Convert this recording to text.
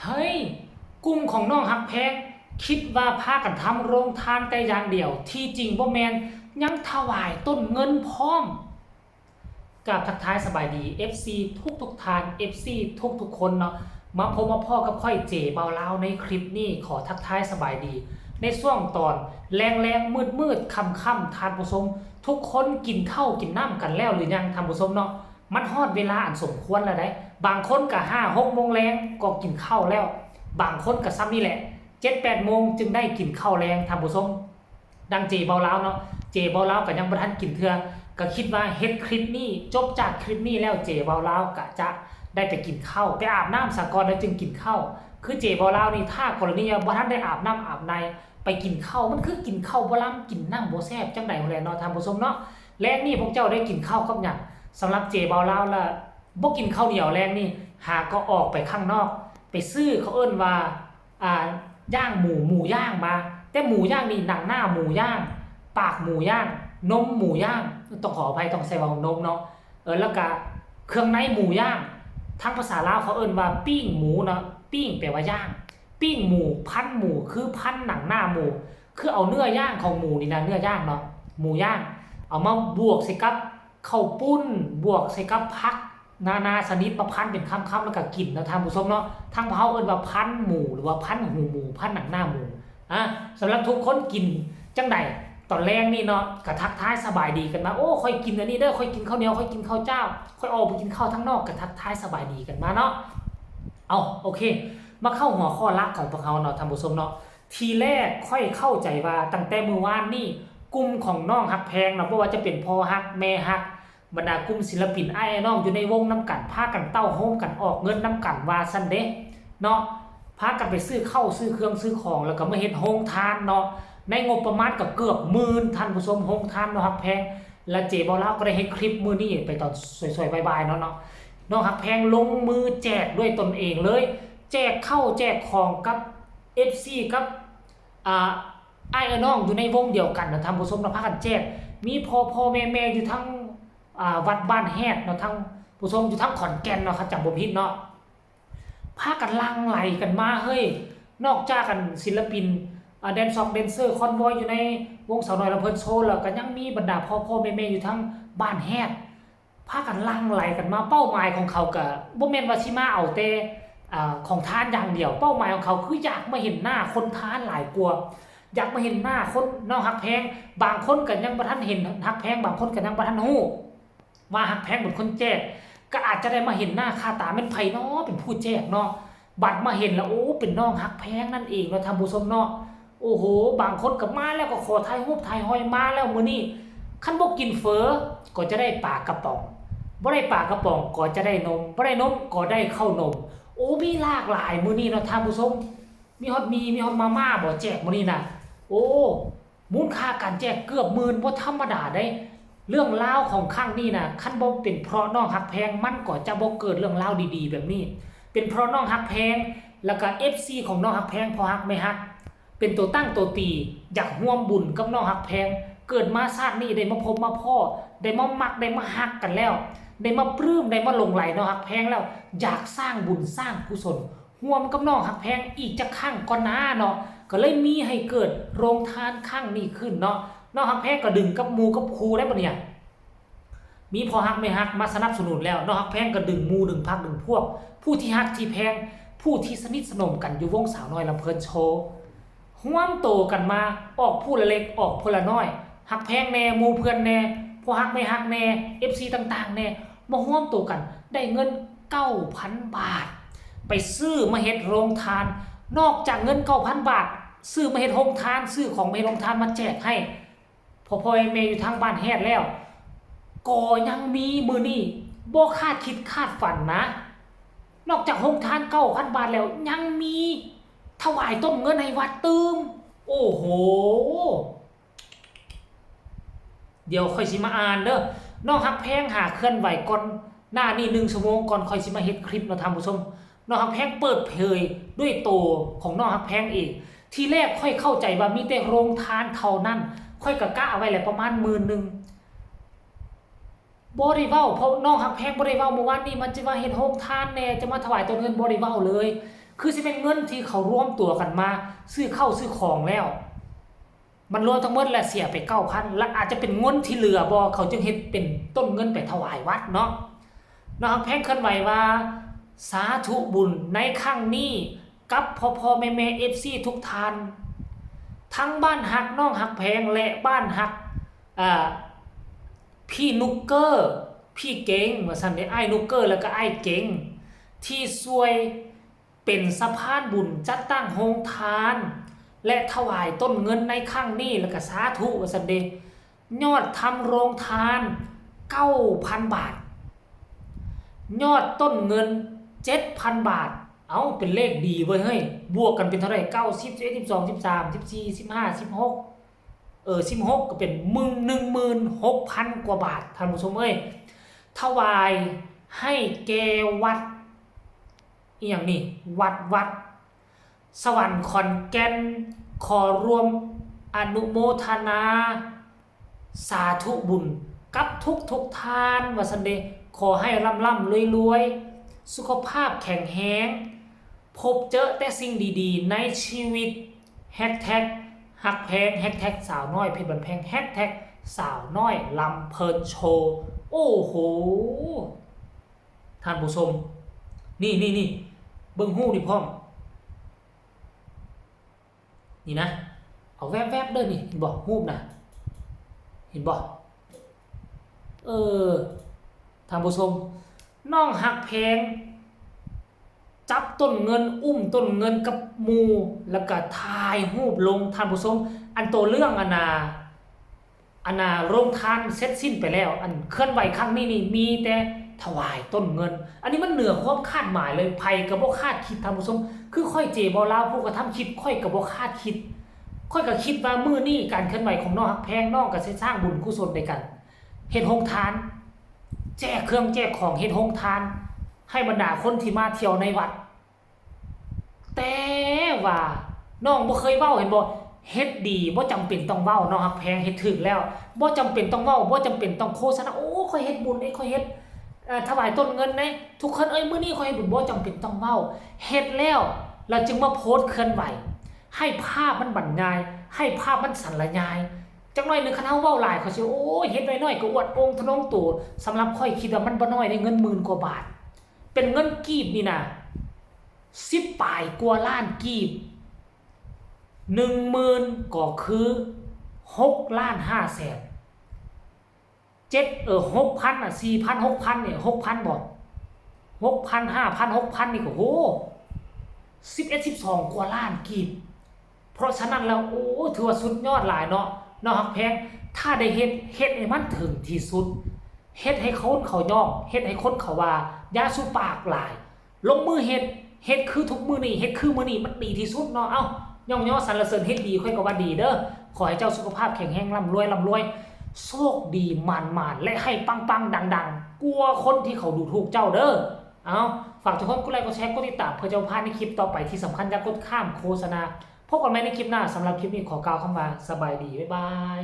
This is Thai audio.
เฮ้ยกลุ่มของน้องฮักแพงคิดว่าพากันทำโรงทานแต่อย่างเดียวที่จริงบ่แมนยังถวายต้นเงินพร้อมกับทักทายสบายดี FC ทุกทาน FC ทุกคนเนาะมาพบมาพ่อกับค่อยเจเบาเล่าในคลิปนี้ขอทักทายสบายดีในช่วงตอนแรงมืดค่ำทานผู้ชมทุกคนกินข้าวกินน้ำกันแล้วหรือยังทานผู้ชมเนาะมันฮอดเวลาอันสมควรแล้วได้บางคนก็5-6 โมงแรงก็กินข้าวแล้วบางคนก็ซ้ำนี่แหละ7-8 โมงจึงได้กินข้าวแรงทานผู้ชมดังเจเบาเล่าเนาะเจเบาเล่าก็ยังบ่ทันกินเทื่อก็คิดว่าเฮ็ดคลิปนี้จบจากคลิปนี้แล้วเจเบาเล่าก็จะได้ไปกินข้าวไปอาบน้ำซะก่อนแล้วจึงกินข้าวคือเจเบาเล่านี่ถ้ากรณีบ่ทันได้อาบน้ำอาบในไปกินข้าวมันคือกินข้าวบ่ล้ำกินน้ำบ่แซ่บจังได๋แหละเนาะท่านผู้ชมเนาะแลงนี้พวกเจ้าได้กินข้าวกับหยังสำหรับเจเบาเล่าละบ่กินข้าวเหนียวแรงนี่หาก็ออกไปข้างนอกไปซื้อเขาเอิ้นว่าย่างหมูย่างมาแต่หมูย่างนี่หนังหน้าหมูย่างปากหมูย่างนมหมูย่างต้องขออภัยต้องใส่ว่านมเนาะแล้วก็เครื่องในหมูย่างทั้งภาษาลาวเขาเอิ้นว่าปิ้งหมูเนาะปิ้งแปลว่าย่างปิ้งหมูพันหมูคือพันหนังหน้าหมูคือเอาเนื้อย่างของหมูนี่นะเนื้อย่างเนาะหมูย่างเอามาบวกใส่กับข้าวปุ้นบวกใส่กับผักนาชนิดมาพันเป็นคำๆแล้วก็กินนะท่านผู้ชมเนาะทั้งเฮาเอิ้นว่าพันหมูหรือว่าพันหูหมูพันหนังหน้าหมูสำหรับทุกคนกินจังใดตอนแรกนี่เนาะก็ทักทายสบายดีกันมาโอ้ค่อยกินอันนี้เด้อค่อยกินข้าวเหนียวค่อยกินข้าวเจ้าค่อยออกไปกินข้าวทั้งนอกก็ทักทายสบายดีกันมาเนาะเอาโอเคมาเข้าหัวข้อหลักของพวกเราเนาะท่านผู้ชมเนาะทีแรกค่อยเข้าใจว่าตั้งแต่มื้อวานนี่กลุ่มของน้องฮักแพงเนาะบ่ว่าจะเป็นพ่อฮักแม่ฮักบรรดากลุ่มศิลปินอ้ายน้องอยู่ในวงน้ำกันพากันเต้าโฮมกันออกเงินน้ำกันว่าซั่นเด้เนาะพากันไปซื้อข้าวซื้อเครื่องซื้อของแล้วก็มาเฮ็ดโรงทานเนาะในงบประมาณก็เกือบ10,000ท่านผู้ชมโรงทานเนาะฮักแพงและเจบ่าวก็ได้เฮ็ดคลิปมื้อนี้ไปตอนสวยๆบายๆเนาะน้องฮักแพงลงมือแจกด้วยตนเองเลยแจกข้าวแจกของกับ FC กับอ้ายน้องอยู่ในวงเดียวกันนะท่านผู้ชมเนาะพากันแจกมีพ่อแม่อยู่ทั้งวัดบ้านแฮดเนาะทั้งผู้ชมอยู่ทั้งขอนแก่นเนาะครับจำบ่ผิดเนาะพากันลังไหลกันมาเฮ้ยนอกจากกันศิลปินแดนเซอร์คอนวอยอยู่ในวงสาวน้อยลำเพิ่นโชว์แล้วก็ยังมีบรรดาพ่อแม่อยู่ทั้งบ้านแฮดพากันลังไหลกันมาเป้าหมายของเขาก็บ่แม่นว่าสิมาเอาแต่ของทานอย่างเดียวเป้าหมายของเขาคืออยากมาเห็นหน้าคนทานหลายกว่าอยากมาเห็นหน้าคนน้องฮักแพงบางคนก็ยังบ่ทันเห็นฮักแพงบางคนก็ยังบ่ทันฮู้ว่าฮักแพงเป็นคนแจกก็อาจจะได้มาเห็นหน้าค่าตาเป็นไผเนาะเป็นผู้แจกเนาะบัดมาเห็นแล้วโอ้เป็นน้องฮักแพงนั่นเองเนาะท่านผู้ชมเนาะโอ้โหบางคนก็มาแล้วก็ขอถ่ายรูปถ่ายหอยมาแล้วมื้อนี้คันบ่กินเฟอก็จะได้ปลากระป๋องบ่ได้ปลากระป๋องก็จะได้นมบ่ได้นมก็ได้ข้าวนมโอ้มีหลากหลายมื้อนี้เนาะท่านผู้ชมมีฮอดมาม่าบ่แจกมื้อนี้น่ะโอ้มูลค่าการแจกเกือบหมื่นบ่ธรรมดาได้เรื่องราวของครั้งนี้น่ะคันบ่เป็นเพราะน้องฮักแพงมันก็จะบ่เกิดเรื่องราวดีๆแบบนี้เป็นเพราะน้องฮักแพงแล้วก็ FC ของน้องฮักแพงพอฮักไม่ฮักเป็นตัวตั้งตัวตีอยากร่วมบุญกับน้องฮักแพงเกิดมาชาตินี้ได้มาพบมาพ่อได้มามักได้มาฮักกันแล้วได้มาปลื้มได้มาหลงไหลน้องฮักแพงแล้วอยากสร้างบุญสร้างกุศลร่วมกับน้องฮักแพงอีกจักครั้งก่อนหน้าเนาะก็เลยมีให้เกิดโรงทานครั้งนี้ขึ้นเนาะน้องฮักแพงก็ดึงกับหมู่กับครูได้บ่เนี่ยมีพอฮักไม่ฮักมาสนับสนุนแล้วน้องฮักแพงก็ดึงหมู่ดึงพรรคดึงพวกผู้ที่ฮักที่แพงผู้ที่สนิทสนมกันอยู่วงสาวน้อยลำเพิ่นโชว์ร่วมโตกันมาออกผู้ละเล็กออกผู้ละน้อยฮักแพงแน่หมู่เพื่อนแน่พอฮักไม่ฮักแน่ FC ต่างๆแน่มาร่วมโตกันได้เงิน 9,000 บาทไปซื้อมาเฮ็ดโรงทานนอกจากเงิน 9,000 บาทซื้อมาเฮ็ดโรงทานซื้อของมาเฮ็ดโรงทานมาแจกให้พ่อแม่อยู่ทางบ้านแฮดแล้วก็ยังมีมื้อนี้บ่คาดคิดคาดฝันนะนอกจากโรงทาน 9,000 บาทแล้วยังมีถวายต้นเงินให้วัดตืมโอ้โหเดี๋ยวค่อยสิมาอ่านเด้อน้องฮักแพงหาเคลื่อนไหวก่อนหน้านี้1 ชั่วโมงก่อนค่อยสิมาเฮ็ดคลิปเนาะท่านผู้ชมน้องฮักแพงเปิดเผยด้วยโตของน้องฮักแพงเองทีแรกค่อยเข้าใจว่ามีแต่โรงทานเท่านั้นค่อยก็กะเอาไว้แหละประมาณ10,000บ่ได้เว้าเพราะน้องฮักแพงบ่ได้เว้าเมื่อวานนี้มันจะว่าเฮ็ดโรงทานแน่จะมาถวายต้นเงินบ่ได้เว้าเลย คือสิเป็นเงินที่เขาร่วมตัวกันมาซื้อข้าวซื้อของแล้วมันรวมทั้งหมดและเสียไป 9,000 และอาจจะเป็นเงินที่เหลือบ่เขาจึงเฮ็ดเป็นต้นเงินไปถวายวัดเนาะแพงเคลื่อนไหวว่าสาธุบุญในครั้งนี้กับพ่อแม่ FC ทุกท่านทั้งบ้านฮักน้องฮักแพงและบ้านฮักพี่นุกเกอร์พี่เก่งว่าซั่นได้อ้ายนุกเกอร์แล้วก็อ้ายเก่งที่ช่วยเป็นสะพานบุญจัดตั้งโรงทานและถวายต้นเงินในครั้งนี้แล้วก็สาธุว่าซั่นเด้ยอดทำโรงทาน 9,000 บาทยอดต้นเงิน 7,000 บาทเอาเป็นเลขดีเว้ยเฮ้ยบวกกันเป็นเท่าไหร่9 10 11 12 13 14 15 16 16ก็เป็น16,000 กว่าบาทท่านผู้ชมเอ้ยถวายให้แก่วัดอีหยังนี่วัดสวรรค์ขอนแก่นขอรวมอนุโมทนาสาธุบุญกับทุกทานว่าซั่นเด้ขอให้ร่ำรวยสุขภาพแข็งแรงพบเจอแต่สิ่งดีๆในชีวิตแฮชแท็กฮักแพงแฮชแท็กสาวน้อยเพชรบันแพงแฮชแท็กสาวน้อยลำเพลินโชว์โอ้โหท่านผู้ชมนี่เบิ่งฮู้ดิพร้อมนี่นะเอาแวบๆเด้อนี่เห็นบ่ฮู้น่ะเห็นบ่ท่านผู้ชมน้องฮักแพงจับต้นเงินอุ้มต้นเงินกับหมู่แล้วก็ถ่ายรูปลงท่านผู้ชมอันตัวเรื่องอันน่ะโรงทานเสร็จสิ้นไปแล้วอันเคลื่อนไหวครั้งนี้นี่มีแต่ถวายต้นเงินอันนี้มันเหนือความคาดหมายเลยไผก็บ่คาดคิดท่านผู้ชมคือค่อยเจบ่ลาวผู้กระทำคิดค่อยก็บ่คาดคิดค่อยก็คิดว่ามื้อนี้การเคลื่อนไหวของน้องฮักแพงน้องก็สิสร้างบุญกุศลด้วยกันเฮ็ดโรงทานแจกเครื่องแจกของเฮ็ดโรงทานให้บรรดาคนที่มาเที่ยวในวัดแต่ว่าน้องบ่เคยเว้าเห็นบ่เฮ็ดดีบ่จำเป็นต้องเว้าน้องฮักแพงเฮ็ดถึกแล้วบ่จำเป็นต้องเว้าบ่จำเป็นต้องโฆษณาโอ้ค่อยเฮ็ดบุญค่อยเฮ็ดถวายต้นเงินนะทุกคนมื้อนี้ค่อยเฮ็ดบุญบ่จำเป็นต้องเว้าเฮ็ดแล้วเราจึงมาโพสต์เคลื่อนไหวให้ภาพมันบรรยายให้ภาพมันสรรยายจักหน่อยนึงคันเฮาเว้าหลายเขาสิโอ้ยเฮ็ดน้อยๆก็อวดองค์ทะนงตัวสำหรับค่อยคิดว่ามันบ่น้อยได้เงินหมื่นกว่าบาทเป็นเงินกีบนี่นะ10ปลายกว่าล้านกีบ 10,000 ก็คือ6ล้าน5แสน6,000 อ่ะ 4,000 6,000 เนี่ย 6,000 บ่ 6,000 5,000 6,000 นี่ก็โห11 12 กว่าล้านกีบเพราะฉะนั้นแล้วโอ้ถือว่าสุดยอดหลายเนาะฮักแพงถ้าได้เฮ็ดให้มันถึงที่สุดเฮ็ดให้คนเขายอมเฮ็ดให้คนเขาว่าอย่าสุปากหลายลงมือเฮ็ดคือทุกมื้อนี้เฮ็ดคือมื้อนี้มันดีที่สุดเนาะเอ้าย่อสรรเสริญเฮ็ดดีค่อยก็ว่าดีเด้อขอให้เจ้าสุขภาพแข็งแรงร่ำรวยโชคดีหมานและให้ปังๆดังๆกลัวคนที่เขาดูถูกเจ้าเด้อเอ้าฝากทุกคนกดไลค์กดแชร์กดติดตามเพื่อจะพลาดในคลิปต่อไปที่สำคัญอย่ากดข้ามโฆษณาพบกันใหม่ในคลิปหน้าสำหรับคลิปนี้ขอกล่าวคำว่าสบายดีบ๊ายบาย